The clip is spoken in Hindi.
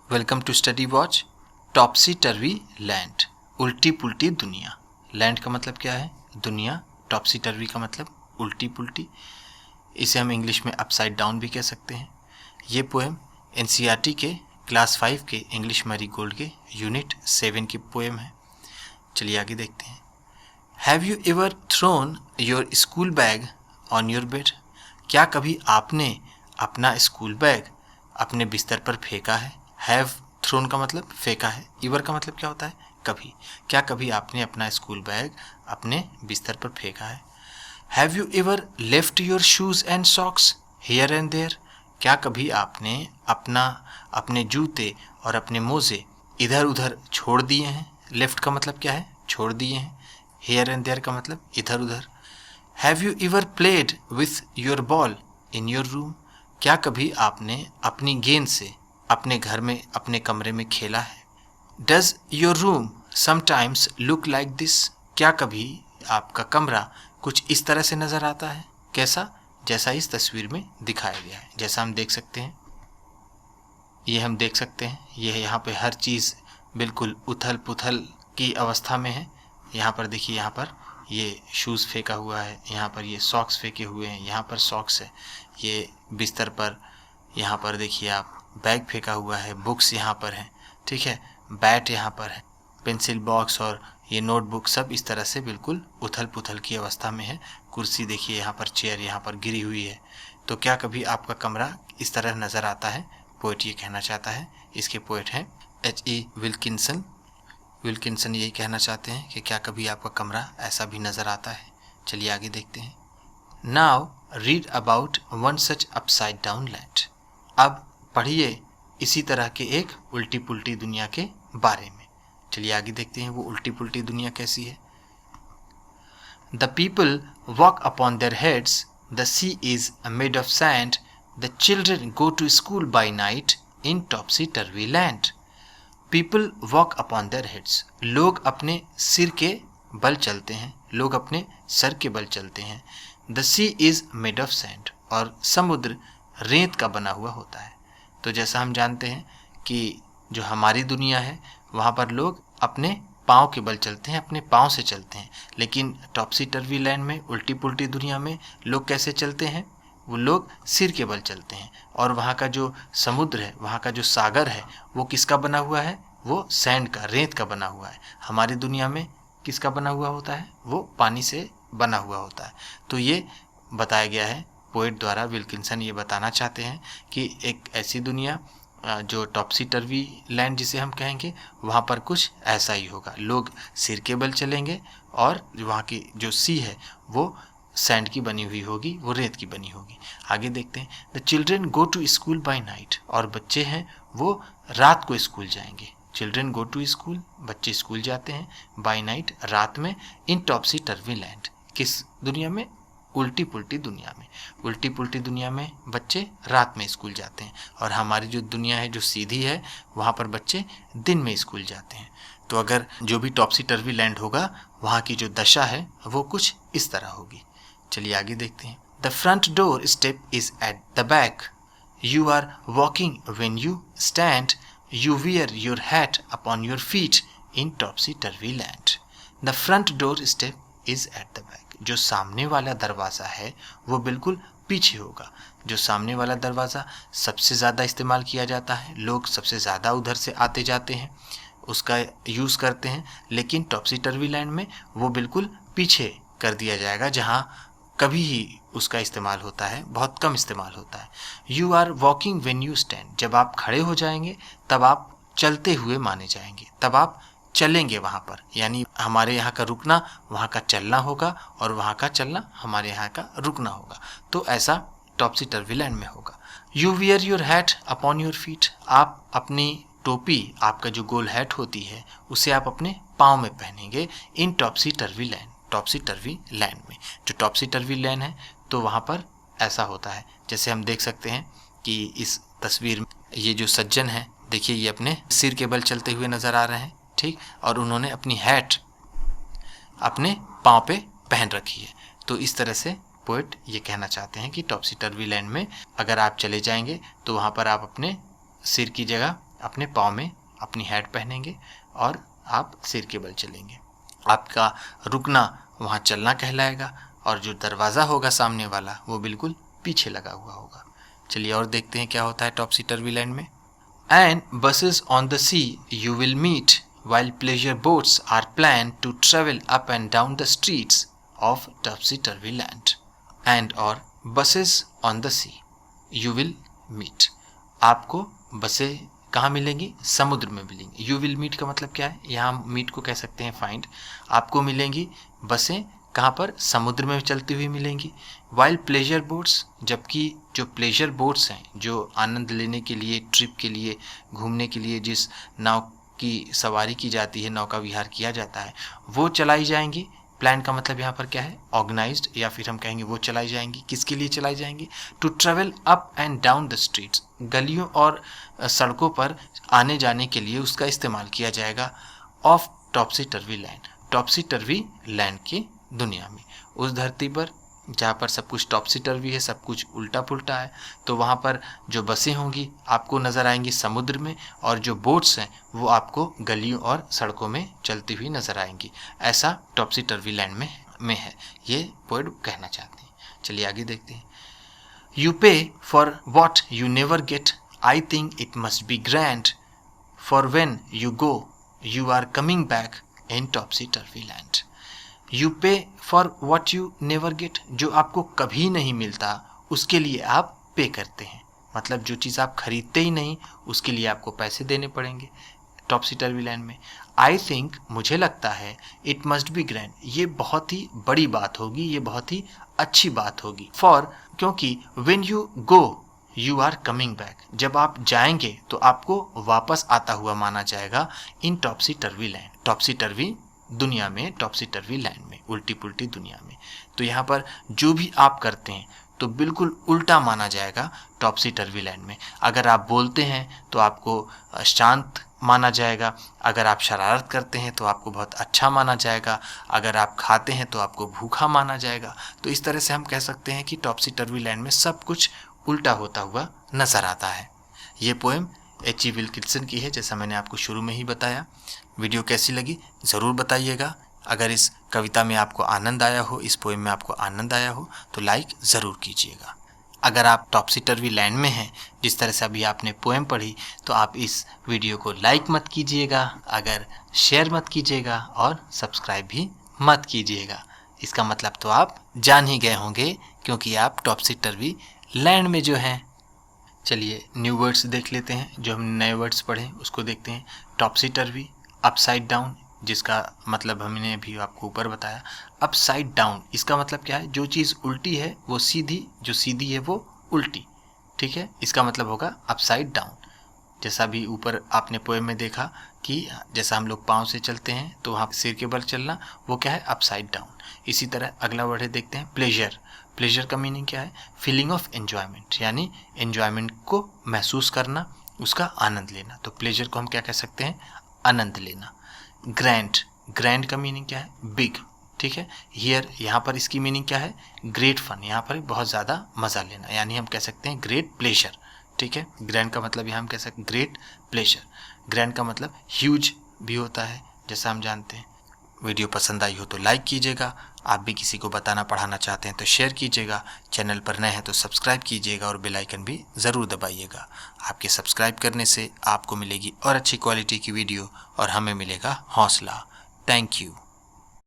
Welcome to study watch. Topsy turvy land, उल्टी पुल्टी दुनिया। लैंड का मतलब क्या है? दुनिया। टॉपसी टर्वी का मतलब उल्टी पुल्टी। इसे हम इंग्लिश में अपसाइड डाउन भी कह सकते हैं। ये पोएम एनसीईआरटी के क्लास 5 के इंग्लिश मैरी गोल्ड के यूनिट 7 की पोएम है। चलिए आगे देखते हैं। Have you ever thrown your school bag on your bed? क्या कभी आपने अपना स्कूल बैग अपने बिस्तर पर फेंका है? हैव थ्रोन का मतलब फेंका है, एवर का मतलब क्या होता है? कभी। क्या कभी आपने अपना स्कूल बैग अपने बिस्तर पर फेंका है? Have you ever left your shoes and socks here and there? क्या कभी आपने अपने जूते और अपने मोजे इधर उधर छोड़ दिए हैं? लेफ्ट का मतलब क्या है? छोड़ दिए हैं। हियर एंड देयर का मतलब इधर उधर। Have you ever played with your ball in your room? क्या कभी आपने अपनी गेंद से अपने घर में, अपने कमरे में खेला है? Does your room sometimes look like this? क्या कभी आपका कमरा कुछ इस तरह से नज़र आता है? कैसा? जैसा इस तस्वीर में दिखाया गया है। जैसा हम देख सकते हैं, ये हम देख सकते हैं, ये यहाँ पे हर चीज़ बिल्कुल उथल पुथल की अवस्था में है। यहाँ पर देखिए, यहाँ पर ये शूज़ फेंका हुआ है, यहाँ पर ये सॉक्स फेंके हुए हैं, यहाँ पर सॉक्स है, ये बिस्तर पर, यहाँ पर देखिए आप बैग फेंका हुआ है, बुक्स यहाँ पर हैं, ठीक है, बैट यहाँ पर है, पेंसिल बॉक्स और ये नोटबुक सब इस तरह से बिल्कुल उथल पुथल की अवस्था में है। कुर्सी देखिए, यहाँ पर चेयर यहाँ पर गिरी हुई है। तो क्या कभी आपका कमरा इस तरह नज़र आता है? पोएट ये कहना चाहता है। इसके पोएट हैं H.E. विल्किंसन। विल्किंसन यही कहना चाहते हैं कि क्या कभी आपका कमरा ऐसा भी नज़र आता है। चलिए आगे देखते हैं। Now read about one such upside down land. अब पढ़िए इसी तरह के एक उल्टी पुल्टी दुनिया के बारे में। चलिए आगे देखते हैं वो उल्टी पुल्टी दुनिया कैसी है। The people walk upon their heads, the sea is made of sand, the children go to school by night in topsy turvy land. People walk upon their heads, लोग अपने सिर के बल चलते हैं, लोग अपने सर के बल चलते हैं। The sea is made of sand, और समुद्र रेत का बना हुआ होता है। तो जैसा हम जानते हैं कि जो हमारी दुनिया है वहाँ पर लोग अपने पाँव के बल चलते हैं, अपने पाँव से चलते हैं। लेकिन टॉपसी टर्वी लैंड में, उल्टी पुल्टी दुनिया में लोग कैसे चलते हैं? वो लोग सिर के बल चलते हैं। और वहाँ का जो समुद्र है, वहाँ का जो सागर है, वो किसका बना हुआ है? वो सैंड का, रेत का बना हुआ है। हमारी दुनिया में किसका बना हुआ होता है? वो पानी से बना हुआ होता है। तो ये बताया गया है पोएट द्वारा। विल्किंसन ये बताना चाहते हैं कि एक ऐसी दुनिया जो टॉपसी टर्वी लैंड जिसे हम कहेंगे, वहाँ पर कुछ ऐसा ही होगा। लोग सिर के बल चलेंगे और वहाँ की जो सी है वो सैंड की बनी हुई होगी, वो रेत की बनी होगी। आगे देखते हैं। The children go to school by night, और बच्चे हैं वो रात को स्कूल जाएंगे। चिल्ड्रन गो टू स्कूल, बच्चे स्कूल जाते हैं, बाय नाइट, रात में, इन टॉपसी टर्वी लैंड, किस दुनिया में? उल्टी पुल्टी दुनिया में। उल्टी पुल्टी दुनिया में बच्चे रात में स्कूल जाते हैं, और हमारी जो दुनिया है जो सीधी है, वहाँ पर बच्चे दिन में स्कूल जाते हैं। तो अगर जो भी टॉपसी टर्वी लैंड होगा, वहाँ की जो दशा है वो कुछ इस तरह होगी। चलिए आगे देखते हैं। The front doorstep is at the back, you are walking when you stand, you wear your hat upon your feet in topsy turvy land. The front doorstep is at the back, जो सामने वाला दरवाज़ा है वो बिल्कुल पीछे होगा। जो सामने वाला दरवाज़ा सबसे ज़्यादा इस्तेमाल किया जाता है, लोग सबसे ज़्यादा उधर से आते जाते हैं, उसका यूज़ करते हैं। लेकिन टॉपसी टर्वी लैंड में वो बिल्कुल पीछे कर दिया जाएगा, जहाँ कभी ही उसका इस्तेमाल होता है, बहुत कम इस्तेमाल होता है। You are walking when you stand, जब आप खड़े हो जाएंगे तब आप चलते हुए माने जाएंगे, तब आप चलेंगे वहाँ पर। यानी हमारे यहाँ का रुकना वहाँ का चलना होगा, और वहाँ का चलना हमारे यहाँ का रुकना होगा। तो ऐसा टॉपसी टर्वी लैंड में होगा। You wear your hat upon your feet, आप अपनी टोपी, आपका जो गोल हैट होती है, उसे आप अपने पाँव में पहनेंगे। इन topsy turvy land, टॉपसी turvy land में, जो टॉपसी टर्वी लैंड है, तो वहाँ पर ऐसा होता है। जैसे हम देख सकते हैं कि इस तस्वीर में ये जो सज्जन है, देखिए ये अपने सिर के बल चलते हुए नज़र आ रहे हैं, ठीक, और उन्होंने अपनी हैट अपने पाँव पे पहन रखी है। तो इस तरह से पोएट ये कहना चाहते हैं कि टॉपसी टर्वी लैंड में अगर आप चले जाएंगे तो वहाँ पर आप अपने सिर की जगह अपने पाँव में अपनी हैट पहनेंगे और आप सिर के बल चलेंगे। आपका रुकना वहाँ चलना कहलाएगा और जो दरवाज़ा होगा सामने वाला वो बिल्कुल पीछे लगा हुआ होगा। चलिए और देखते हैं क्या होता है टॉपसी टर्वी लैंड में। And buses on the sea you will meet while pleasure boats are planned to travel up and down the streets of topsy-turvy land. And or buses on the sea you will meet. आपको बसें कहाँ मिलेंगी? समुद्र में मिलेंगी। You will meet का मतलब क्या है? यहाँ meet को कह सकते हैं find। आपको मिलेंगी बसें कहाँ पर? समुद्र में चलती हुई मिलेंगी। While pleasure boats, जबकि जो pleasure boats हैं, जो आनंद लेने के लिए, ट्रिप के लिए, घूमने के लिए जिस नाव की सवारी की जाती है, नौका विहार किया जाता है, वो चलाई जाएंगी। प्लान का मतलब यहाँ पर क्या है? ऑर्गेनाइज्ड, या फिर हम कहेंगे वो चलाई जाएंगी। किसके लिए चलाई जाएंगी? To travel up and down the streets, गलियों और सड़कों पर आने जाने के लिए उसका इस्तेमाल किया जाएगा। Of टॉपसी turvy land, टॉपसी turvy land की दुनिया में, उस धरती पर जहाँ पर सब कुछ टॉपसी टर्वी है, सब कुछ उल्टा पुल्टा है, तो वहाँ पर जो बसें होंगी आपको नज़र आएंगी समुद्र में, और जो बोट्स हैं वो आपको गलियों और सड़कों में चलती हुई नज़र आएंगी। ऐसा टॉपसी टर्वी लैंड में है, ये पोएट कहना चाहते हैं। चलिए आगे देखते हैं। You pay for what you never get, I think it must be grand, for when you go you are coming back in topsy turvy land. You pay for what you never get, जो आपको कभी नहीं मिलता उसके लिए आप पे करते हैं, मतलब जो चीज़ आप खरीदते ही नहीं उसके लिए आपको पैसे देने पड़ेंगे टॉपसी टर्वी लैंड में। आई थिंक, मुझे लगता है, इट मस्ट बी ग्रैंड, ये बहुत ही बड़ी बात होगी, ये बहुत ही अच्छी बात होगी। फॉर, क्योंकि when you go you are coming back, जब आप जाएंगे तो आपको वापस आता हुआ माना जाएगा इन टॉपसी टर्वी लैंड, टॉपसी टर्वी दुनिया में, टॉपसी टर्वी लैंड में, उल्टी पुल्टी दुनिया में। तो यहाँ पर जो भी आप करते हैं तो बिल्कुल उल्टा माना जाएगा टॉपसी टर्वी लैंड में। अगर आप बोलते हैं तो आपको शांत माना जाएगा, अगर आप शरारत करते हैं तो आपको बहुत अच्छा माना जाएगा, अगर आप खाते हैं तो आपको भूखा माना जाएगा। तो इस तरह से हम कह सकते हैं कि टॉपसी टर्वी लैंड में सब कुछ उल्टा होता हुआ नज़र आता है। ये पोएम H.G. विल्किंसन की है, जैसा मैंने आपको शुरू में ही बताया। वीडियो कैसी लगी ज़रूर बताइएगा। अगर इस कविता में आपको आनंद आया हो, इस पोएम में आपको आनंद आया हो तो लाइक ज़रूर कीजिएगा। अगर आप टॉपसी टर्वी लैंड में हैं, जिस तरह से अभी आपने पोएम पढ़ी, तो आप इस वीडियो को लाइक मत कीजिएगा, अगर शेयर मत कीजिएगा और सब्सक्राइब भी मत कीजिएगा। इसका मतलब तो आप जान ही गए होंगे, क्योंकि आप टॉपसी टर्वी लैंड में जो हैं। चलिए न्यू वर्ड्स देख लेते हैं, जो हमने नए वर्ड्स पढ़े उसको देखते हैं। टॉपसी टर्वी, अपसाइड डाउन, जिसका मतलब हमने अभी आपको ऊपर बताया। अपसाइड डाउन, इसका मतलब क्या है? जो चीज़ उल्टी है वो सीधी, जो सीधी है वो उल्टी, ठीक है, इसका मतलब होगा अपसाइड डाउन। जैसा भी ऊपर आपने पोएम में देखा कि जैसा हम लोग पाँव से चलते हैं तो वहाँ सिर के बल चलना, वो क्या है? Upside down. इसी तरह अगला वर्ड है, देखते हैं प्लेजर। प्लेजर का मीनिंग क्या है? फीलिंग ऑफ एन्जॉयमेंट, यानी एन्जॉयमेंट को महसूस करना, उसका आनंद लेना। तो प्लेजर को हम क्या कह सकते हैं? आनंद लेना। ग्रैंड, ग्रैंड का मीनिंग क्या है? बिग, ठीक है। हियर, यहाँ पर इसकी मीनिंग क्या है? ग्रेट फन, यहाँ पर बहुत ज़्यादा मज़ा लेना, यानी हम कह सकते हैं ग्रेट प्लेजर, ठीक है। ग्रैंड का मतलब यहाँ हम कह सकते हैं ग्रेट प्लेजर। ग्रैंड का मतलब ह्यूज भी होता है, जैसा हम जानते हैं। वीडियो पसंद आई हो तो लाइक कीजिएगा, आप भी किसी को बताना पढ़ाना चाहते हैं तो शेयर कीजिएगा, चैनल पर नए हैं तो सब्सक्राइब कीजिएगा और बेल आइकन भी ज़रूर दबाइएगा। आपके सब्सक्राइब करने से आपको मिलेगी और अच्छी क्वालिटी की वीडियो और हमें मिलेगा हौसला। Thank you.